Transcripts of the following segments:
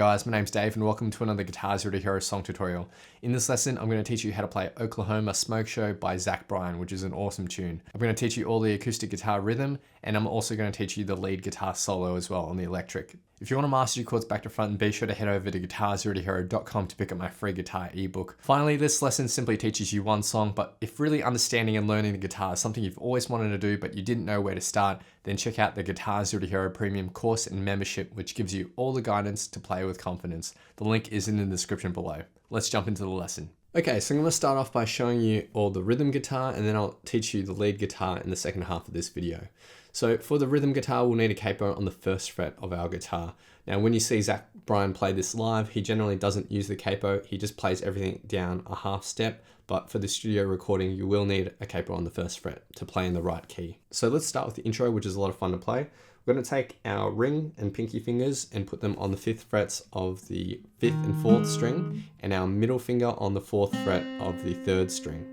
guys, my name's Dave and welcome to another Guitar Zero to Hero song tutorial. In this lesson, I'm going to teach you how to play Oklahoma Smokeshow by Bryan, which is an awesome tune. I'm going to teach you all the acoustic guitar rhythm, and I'm also going to teach you the lead guitar solo as well on the electric. If you want to master your chords back to front, be sure to head over to guitarzerotohero.com to pick up my free guitar ebook. Finally, this lesson simply teaches you one song, but if really understanding and learning the guitar is something you've always wanted to do but you didn't know where to start, then check out the Guitar Zero to Hero Premium course and membership, which gives you all the guidance to play with confidence. The link is in the description below. Let's jump into the lesson. Okay, so I'm going to start off by showing you all the rhythm guitar, and then I'll teach you the lead guitar in the second half of this video. So for the rhythm guitar, we'll need a capo on the first fret of our guitar. Now, when you see Bryan play this live, he generally doesn't use the capo. He just plays everything down a half step. But for the studio recording, you will need a capo on the first fret to play in the right key. So let's start with the intro, which is a lot of fun to play. We're going to take our ring and pinky fingers and put them on the 5th frets of the 5th and 4th string, and our middle finger on the 4th fret of the 3rd string.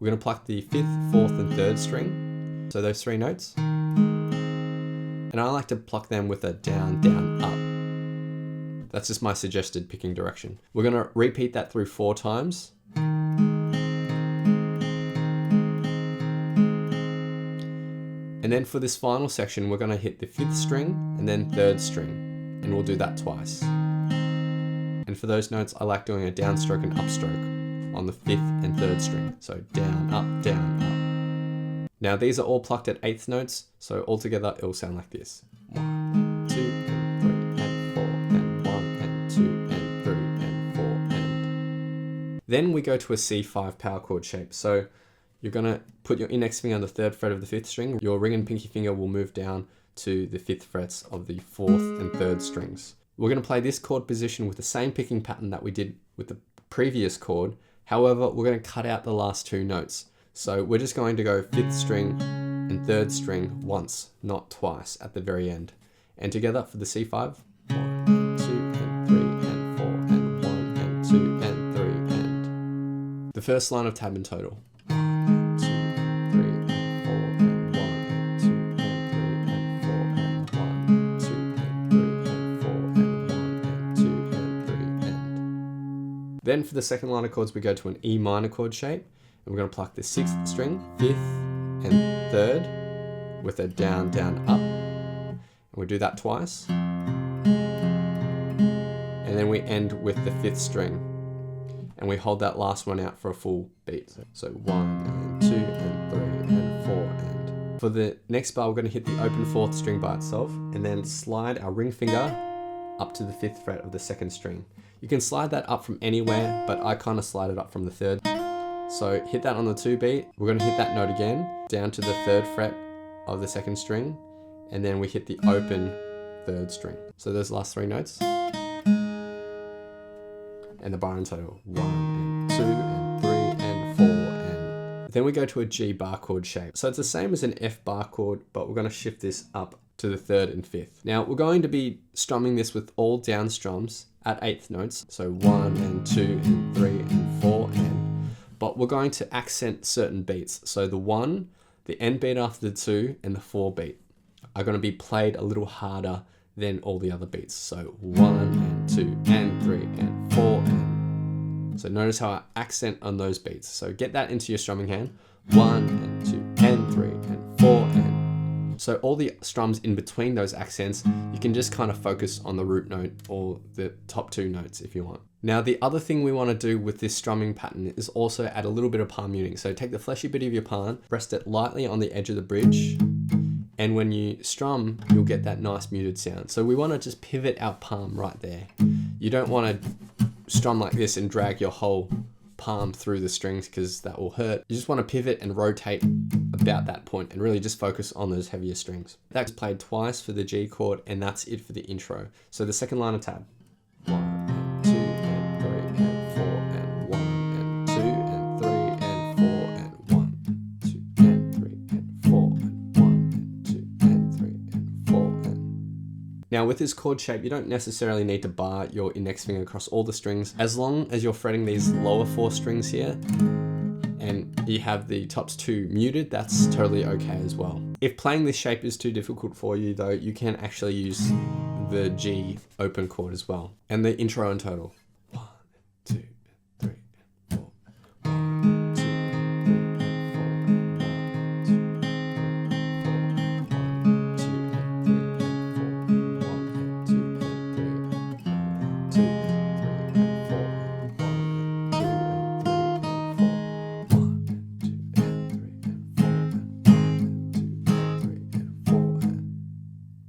We're going to pluck the 5th, 4th, and 3rd string. So those 3 notes. And I like to pluck them with a down, down, up. That's just my suggested picking direction. We're going to repeat that through 4 times. And then for this final section, we're going to hit the 5th string and then 3rd string. And we'll do that twice. And for those notes, I like doing a downstroke and upstroke on the 5th and 3rd string. So down, up, down, up. Now these are all plucked at 8th notes, so altogether it will sound like this. 1, 2, and 3, and 4, and 1, and 2, and 3, and 4, and... Then we go to a C5 power chord shape. So you're going to put your index finger on the 3rd fret of the 5th string. Your ring and pinky finger will move down to the 5th frets of the 4th and 3rd strings. We're going to play this chord position with the same picking pattern that we did with the previous chord. However, we're going to cut out the last 2 notes. So we're just going to go 5th string and 3rd string once, not twice at the very end. And together for the C5, 1, 2, and 3, and 4, and 1, and 2, and 3, and... The first line of tab in total. 1, 2, 3, and 4, and 1, and 2, and 3, and 4, and 1, 2, and 3, and 4, and 1, and 2, and 3, and... Then for the second line of chords, we go to an E minor chord shape. And we're going to pluck the 6th string, 5th, and 3rd with a down, down, up. And we do that twice. And then we end with the 5th string. And we hold that last one out for a full beat. So 1, and 2, and 3, and 4, and... For the next bar, we're going to hit the open 4th string by itself, and then slide our ring finger up to the 5th fret of the 2nd string. You can slide that up from anywhere, but I kind of slide it up from the 3rd. So hit that on the 2 beat, we're going to hit that note again, down to the 3rd fret of the 2nd string, and then we hit the open 3rd string. So those last 3 notes. And the bar in total, 1, and 2, and 3, and 4, and... Then we go to a G bar chord shape. So it's the same as an F bar chord, but we're going to shift this up to the 3rd and 5th. Now we're going to be strumming this with all down strums at 8th notes. So 1, and 2, and 3, and 4, and... But we're going to accent certain beats. So the 1, the end beat after the 2, and the 4 beat are going to be played a little harder than all the other beats. So 1, and 2, and 3, and 4, and... So notice how I accent on those beats. So get that into your strumming hand. 1, and 2, and 3, and 4, and... So all the strums in between those accents, you can just kind of focus on the root note or the top 2 notes if you want. Now, the other thing we want to do with this strumming pattern is also add a little bit of palm muting. So take the fleshy bit of your palm, rest it lightly on the edge of the bridge, and when you strum, you'll get that nice muted sound. So we want to just pivot our palm right there. You don't want to strum like this and drag your whole palm through the strings because that will hurt. You just want to pivot and rotate about that point and really just focus on those heavier strings. That's played twice for the G chord, and that's it for the intro. So the second line of tab. 1, and 2, and 3, and 4, and 1, and 2, and 3, and 4, and 1, 2, and 3, and 4, and 1, and 2, and 3, and 4, and... Now with this chord shape, you don't necessarily need to bar your index finger across all the strings. As long as you're fretting these lower 4 strings here, and you have the tops 2 muted, that's totally okay as well. If playing this shape is too difficult for you though, you can actually use the G open chord as well, and the intro in total. 1, 2, 3, 4. 1, 2, 3,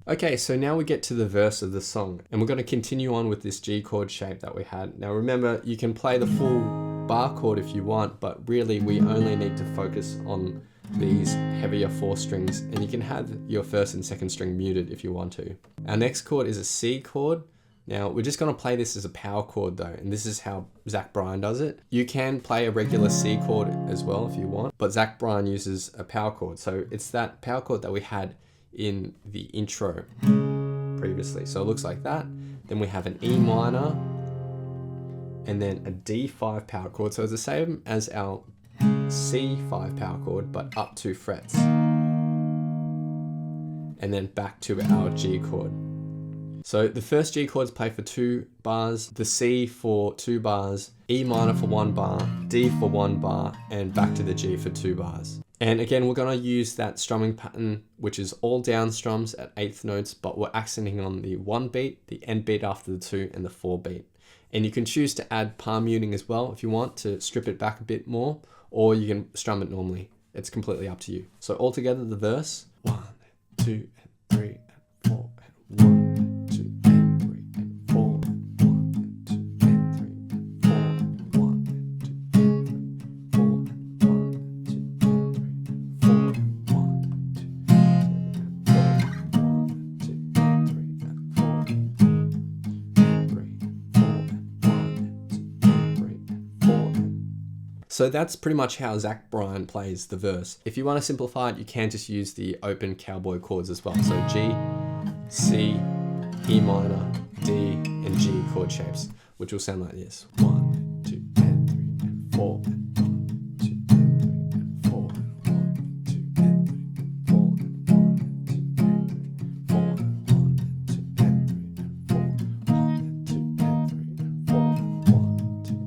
Okay, so now we get to the verse of the song, and we're going to continue on with this G chord shape that we had. Now remember, you can play the full bar chord if you want, but really we only need to focus on these heavier 4 strings, and you can have your first and second string muted if you want to. Our next chord is a C chord. Now we're just going to play this as a power chord though, and this is how Zach Bryan does it. You can play a regular C chord as well if you want, but Zach Bryan uses a power chord. So it's that power chord that we had in the intro previously. So it looks like that. Then we have an E minor and then a D5 power chord. So it's the same as our C5 power chord, but up 2 frets. And then back to our G chord. So the first G chords play for 2 bars, the C for 2 bars, E minor for 1 bar, D for 1 bar, and back to the G for 2 bars. And again, we're going to use that strumming pattern, which is all down strums at 8th notes, but we're accenting on the 1 beat, the end beat after the 2, and the 4 beat. And you can choose to add palm muting as well if you want to strip it back a bit more, or you can strum it normally. It's completely up to you. So all together, the verse. 1, 2, 3, 4, 1, 2, 3, 4, 1, 2, 3, 4, 1, 2, 3, 4, 1, 2, 3. So that's pretty much how Zach Bryan plays the verse. If you want to simplify it, you can just use the open cowboy chords as well. So G, C, E minor, D, and G chord shapes, which will sound like this. 1, 2, and 3, and 4, and 1, 2, and 3, and 4, and 1, 2, and 3, and 4, and 1, 2, and 3, 4, and 1, 2, and 3, and 4, 1, 2, and 3, and 4, 1, 2, and 3, and 4, 1, 2, and 3,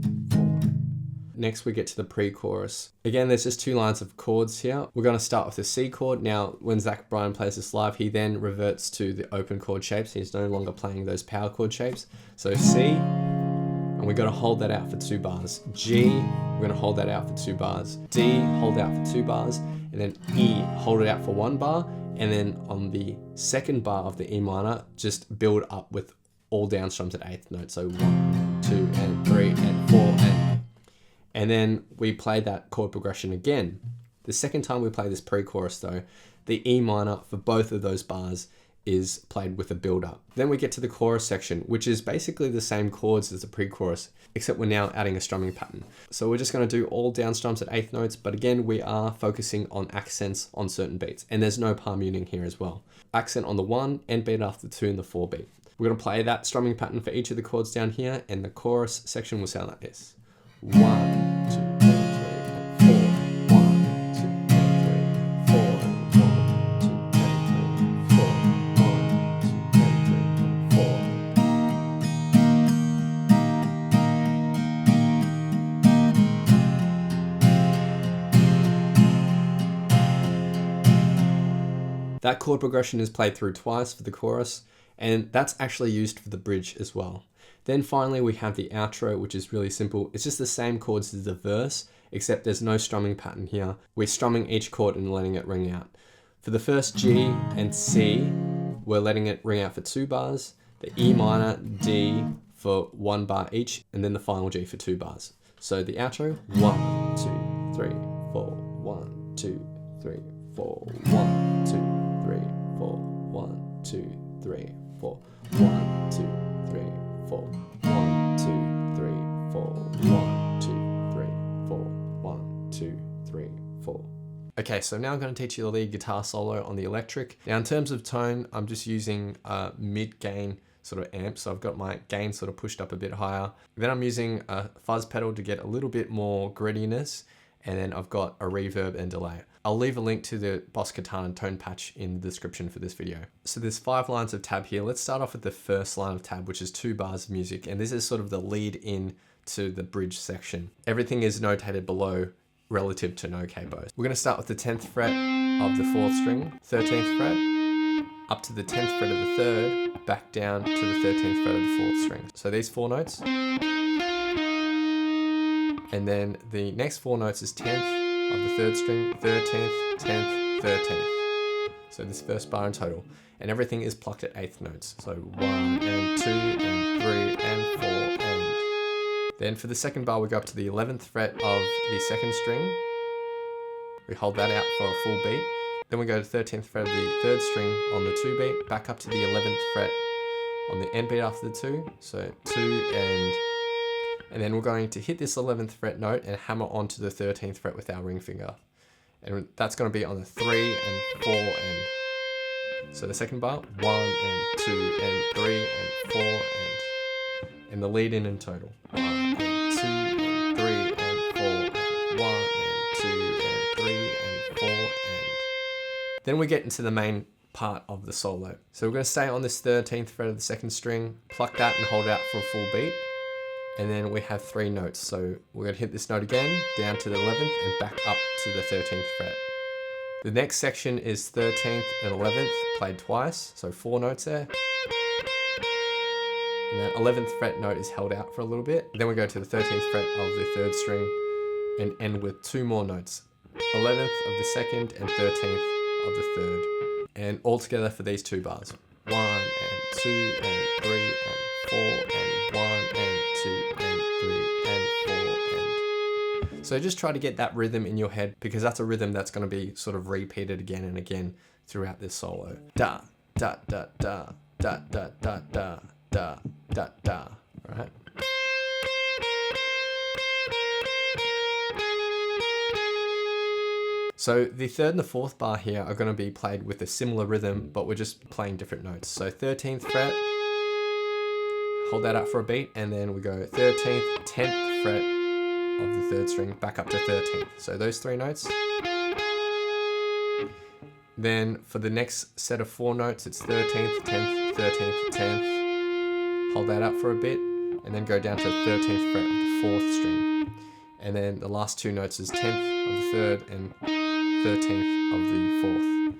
and 4. Next we get to the pre-chorus. Again, there's just 2 lines of chords here. We're going to start with the C chord. Now, when Zach Bryan plays this live, he then reverts to the open chord shapes. He's no longer playing those power chord shapes. So C, and we're going to hold that out for 2 bars. G, we're going to hold that out for 2 bars. D, hold out for 2 bars. And then E, hold it out for 1 bar. And then on the second bar of the E minor, just build up with all down strums at 8th note. So 1, 2, and 3, and 4, and then we play that chord progression again. The second time we play this pre-chorus though, the E minor for both of those bars is played with a build-up. Then we get to the chorus section, which is basically the same chords as the pre-chorus, except we're now adding a strumming pattern. So we're just going to do all down strums at 8th notes, but again, we are focusing on accents on certain beats, and there's no palm muting here as well. Accent on the 1, end beat after the 2, and the 4 beat. We're going to play that strumming pattern for each of the chords down here, and the chorus section will sound like this. 1, 2, 3, and 4. 1, 2, 3, and 4. 1, 2, 3, and 4. 1, 2, 3, and 4. That chord progression is played through twice for the chorus, and that's actually used for the bridge as well. Then finally we have the outro, which is really simple. It's just the same chords as the verse, except there's no strumming pattern here. We're strumming each chord and letting it ring out. For the first G and C, we're letting it ring out for 2 bars, the E minor, D for 1 bar each, and then the final G for 2 bars. So the outro, 1, 2, 3, 4, 1, 2, 3, 4, 1, 2, 3, 4, 1, 2, 3, 4, 1, 2, 3, 4, 1, 2, 3, 4, 1, 2, 3, 4, 1, 2, 3, 4. Okay, so now I'm going to teach you the lead guitar solo on the electric. Now in terms of tone, I'm just using a mid-gain sort of amp, so I've got my gain sort of pushed up a bit higher. Then I'm using a fuzz pedal to get a little bit more grittiness, and then I've got a reverb and delay. I'll leave a link to the Boss Katana tone patch in the description for this video. So there's 5 lines of tab here. Let's start off with the first line of tab, which is 2 bars of music, and this is sort of the lead in to the bridge section. Everything is notated below relative to no capo. We're going to start with the 10th fret of the 4th string, 13th fret, up to the 10th fret of the 3rd, back down to the 13th fret of the 4th string. So these 4 notes. And then the next 4 notes is 10th of the 3rd string, 13th, 10th, 13th. So this first bar in total. And everything is plucked at 8th notes. So 1 and 2 and 3 and 4 and... Then for the second bar, we go up to the 11th fret of the 2nd string. We hold that out for a full beat. Then we go to 13th fret of the 3rd string on the 2 beat, back up to the 11th fret on the end beat after the 2. So 2 and then we're going to hit this 11th fret note and hammer onto the 13th fret with our ring finger. And that's going to be on the 3 and 4 and... So the second bar, 1 and 2 and 3 and 4 and the lead in total. 1 and 2 and 3 and 4 and 1 and 2 and 3 and 4 and... Then we get into the main part of the solo. So we're going to stay on this 13th fret of the 2nd string, pluck that and hold out for a full beat. And then we have 3 notes. So we're going to hit this note again, down to the 11th and back up to the 13th fret. The next section is 13th and 11th played twice, so 4 notes there. And that 11th fret note is held out for a little bit. Then we go to the 13th fret of the 3rd string and end with 2 more notes. 11th of the 2nd and 13th of the 3rd. And all together for these 2 bars. 1 and 2 and 3 and 4 and 1 and 2 and 3 and 4 and... So just try to get that rhythm in your head, because that's a rhythm that's going to be sort of repeated again and again throughout this solo. Da, da, da, da, da, da, da, da, da, da, da, right? So the 3rd and the 4th bar here are going to be played with a similar rhythm, but we're just playing different notes. So 13th fret, hold that up for a beat, and then we go 13th, 10th fret of the 3rd string, back up to 13th. So those 3 notes. Then for the next set of 4 notes, it's 13th, 10th, 13th, 10th. Hold that up for a bit, and then go down to 13th fret of the 4th string. And then the last 2 notes is 10th of the 3rd and 13th of the 4th.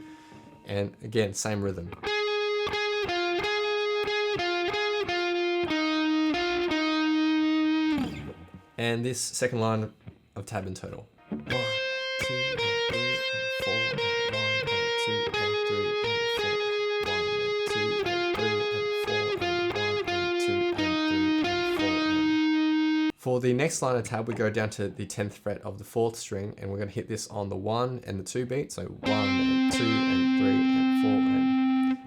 And again, same rhythm. And this second line of tab in total. 1, 2, and 3, and 4, and 1, and 2, and 3, and 4, 1, and 2, and 3, and 4, and 1, and 2, and 3, and 4, and... For the next line of tab, we go down to the 10th fret of the 4th string, and we're going to hit this on the 1 and the 2 beat. So 1 and 2 and 3 and 4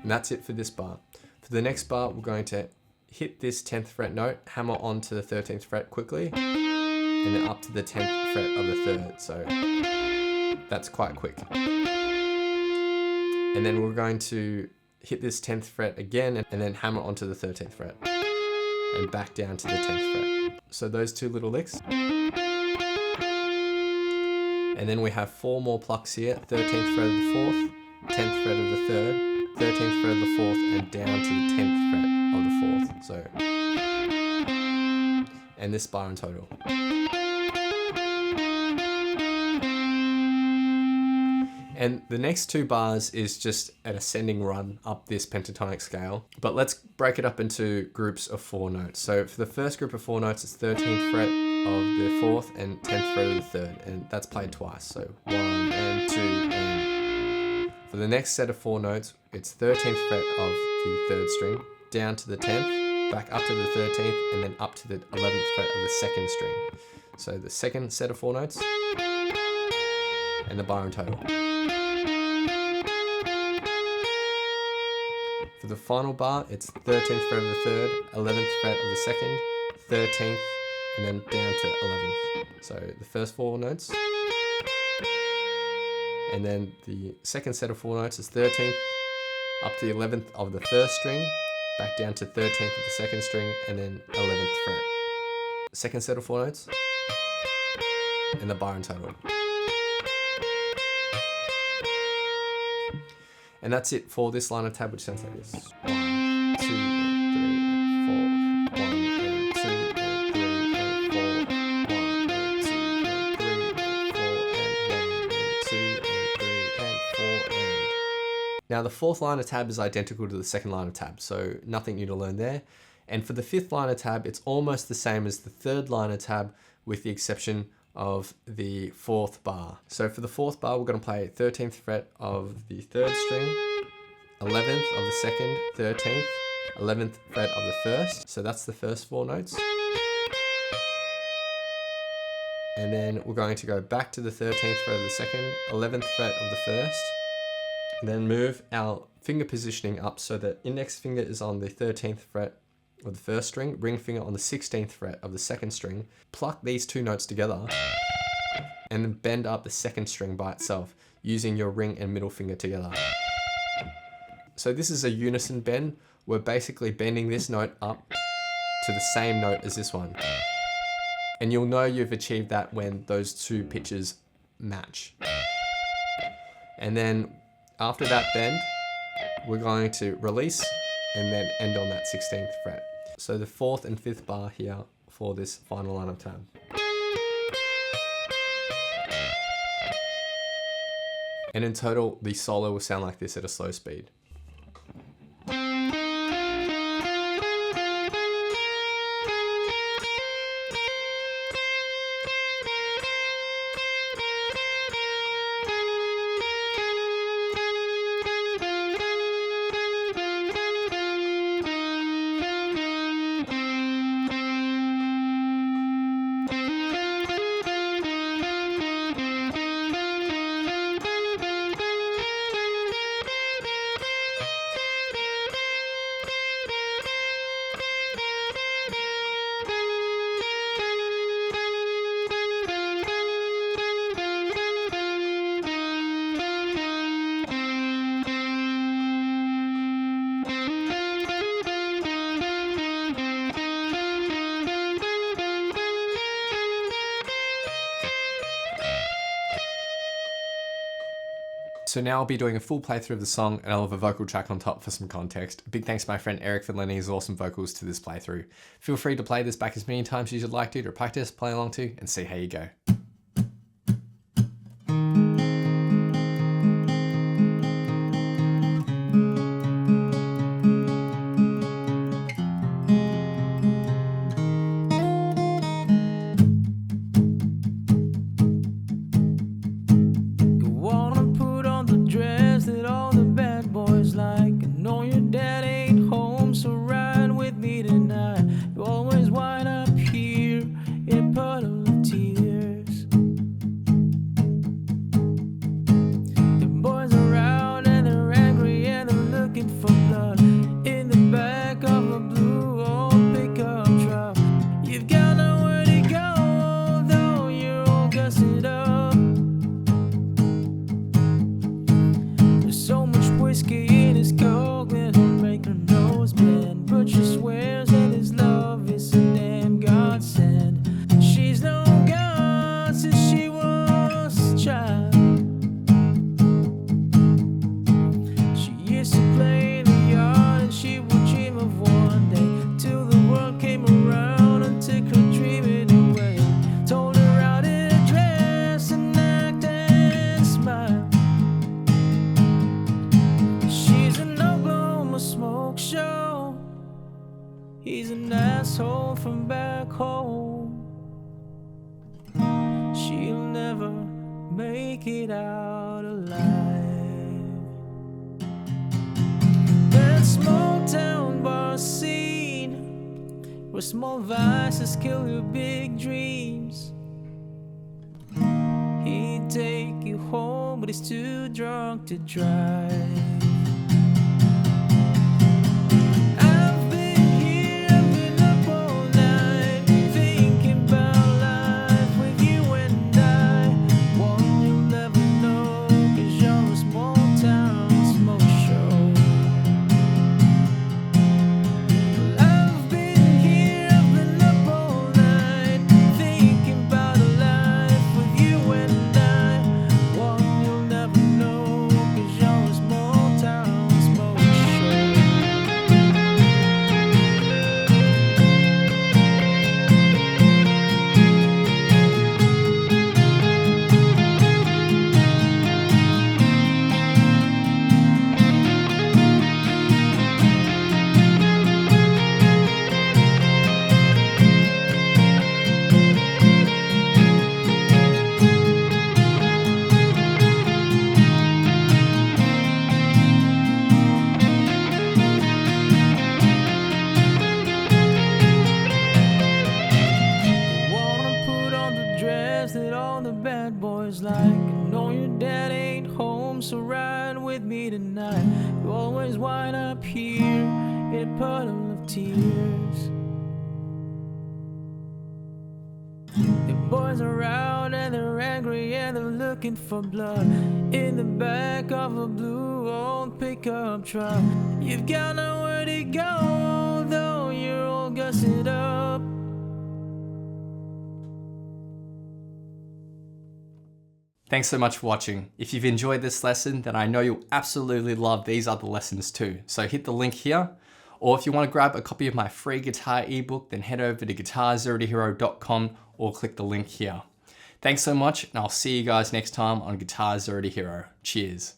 and that's it for this bar. For the next bar, we're going to hit this 10th fret note, hammer onto the 13th fret quickly, and then up to the 10th fret of the 3rd. So that's quite quick. And then we're going to hit this 10th fret again, and then hammer onto the 13th fret and back down to the 10th fret. So those 2 little licks. And then we have 4 more plucks here, 13th fret of the 4th, 10th fret of the 3rd, 13th fret of the 4th, and down to the 10th fret of the 4th. So, and this bar in total. And the next 2 bars is just an ascending run up this pentatonic scale. But let's break it up into groups of 4 notes. So for the first group of 4 notes, it's 13th fret of the 4th and 10th fret of the 3rd. And that's played twice. So 1 and 2 and... For the next set of 4 notes, it's 13th fret of the 3rd string, down to the 10th, back up to the 13th, and then up to the 11th fret of the 2nd string. So the second set of 4 notes, and the bar in total. For the final bar, it's 13th fret of the 3rd, 11th fret of the 2nd, 13th, and then down to 11th. So the first 4 notes. And then the second set of 4 notes is 13th, up to the 11th of the 1st string, back down to 13th of the 2nd string, and then 11th fret. Second set of 4 notes. and the bar in total. And that's it for this line of tab, which sounds like this. 1, 2, 3, 4. 1 and 2 and 3 and 4. 1 and 2 and 3 and 4 and 1 and 2 and 3 and 4 and. Now the fourth line of tab is identical to the second line of tab, so nothing new to learn there. And for the fifth line of tab, it's almost the same as the third line of tab, with the exception of the fourth bar. So for the fourth bar, we're going to play 13th fret of the third string, 11th of the second, 13th, 11th fret of the first. So that's the first 4 notes. And then we're going to go back to the 13th fret of the second, 11th fret of the first, and then move our finger positioning up so that index finger is on the 13th fret of the first string, ring finger on the 16th fret of the second string, pluck these 2 notes together, and then bend up the second string by itself using your ring and middle finger together. So this is a unison bend. We're basically bending this note up to the same note as this one. And you'll know you've achieved that when those 2 pitches match. And then after that bend, we're going to release and then end on that 16th fret. So the 4th and 5th bar here for this final line of tab. And in total, the solo will sound like this at a slow speed. So now I'll be doing a full playthrough of the song and I'll have a vocal track on top for some context. Big thanks to my friend Eric for lending his awesome vocals to this playthrough. Feel free to play this back as many times as you'd like to practice, play along to, and see how you go. He's an asshole from back home. She'll never make it out alive. That small town bar scene where small vices kill your big dreams. He'd take you home, but he's too drunk to drive. With all the bad boys like. I know your dad ain't home, so ride with me tonight. You always wind up here in a puddle of tears. The boys are out and they're angry and they're looking for blood in the back of a blue old pickup truck. You've got nowhere to go, although you're all gusset up. Thanks so much for watching. If you've enjoyed this lesson, then I know you'll absolutely love these other lessons too. So hit the link here. Or if you want to grab a copy of my free guitar ebook, then head over to guitarzerotohero.com or click the link here. Thanks so much, and I'll see you guys next time on Guitar Zero to Hero. Cheers.